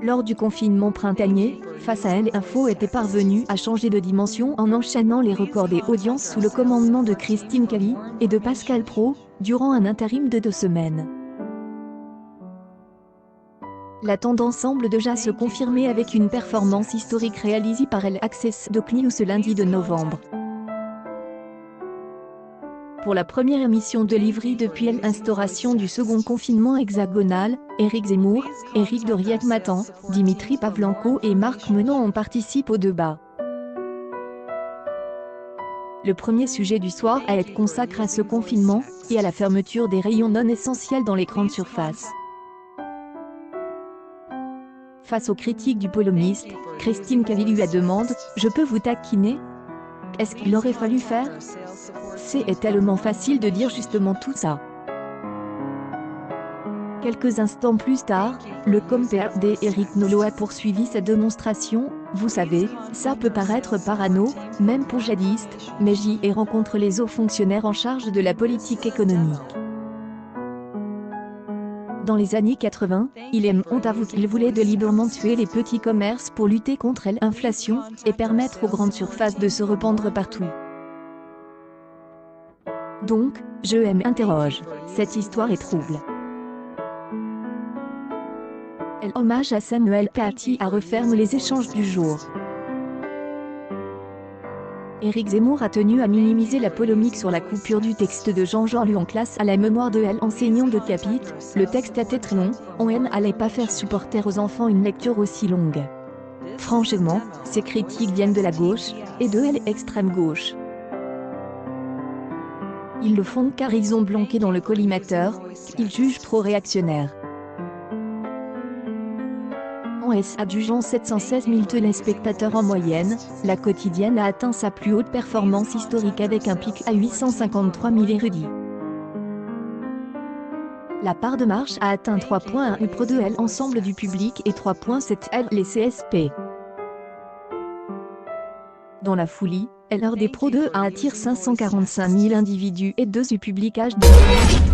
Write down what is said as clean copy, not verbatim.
Lors du confinement printanier, Face à elle, Info était parvenu à changer de dimension en enchaînant les records des audiences sous le commandement de Christine Kelly et de Pascal Praud, durant un intérim de 2 semaines. La tendance semble déjà se confirmer avec une performance historique réalisée par Elle Access de Clio ce lundi de novembre. Pour la première émission de Livry depuis l'instauration du second confinement hexagonal, Éric Zemmour, Éric de Rijekmatin, Dimitri Pavlenko et Marc Menon ont participé au débat. Le premier sujet du soir à être consacré à ce confinement et à la fermeture des rayons non essentiels dans les grandes surfaces. Face aux critiques du polémiste, Christine Kelly lui a demandé « Je peux vous taquiner ?» Est-ce qu'il aurait fallu faire? C'est tellement facile de dire justement tout ça. Quelques instants plus tard, le compère d'Éric Nolot a poursuivi sa démonstration. Vous savez, ça peut paraître parano, même pour jadiste, mais j'y ai rencontré les hauts fonctionnaires en charge de la politique économique. Dans les années 80, il est honte à vous qu'il voulait délibérément tuer les petits commerces pour lutter contre l'inflation et permettre aux grandes surfaces de se répandre partout. Donc, je m'interroge, cette histoire est trouble. Hommage à Samuel Paty à referme les échanges du jour. Éric Zemmour a tenu à minimiser la polémique sur la coupure du texte de Jean-Jean lu en classe à la mémoire de L. enseignant de Capit. Le texte était très long, on n'allait pas faire supporter aux enfants une lecture aussi longue. Franchement, ces critiques viennent de la gauche, et de l'extrême gauche. Ils le font car ils ont planqué dans le collimateur, qu'ils jugent trop réactionnaires. En adjugeant 716 000 téléspectateurs en moyenne, la quotidienne a atteint sa plus haute performance historique avec un pic à 853 000 érudits. La part de marche a atteint 3,1 pro de l'ensemble du public et 3,7 les CSP. Dans la foulée, l'heure des Pro 2 a attiré 545 000 individus et 2 du public âge de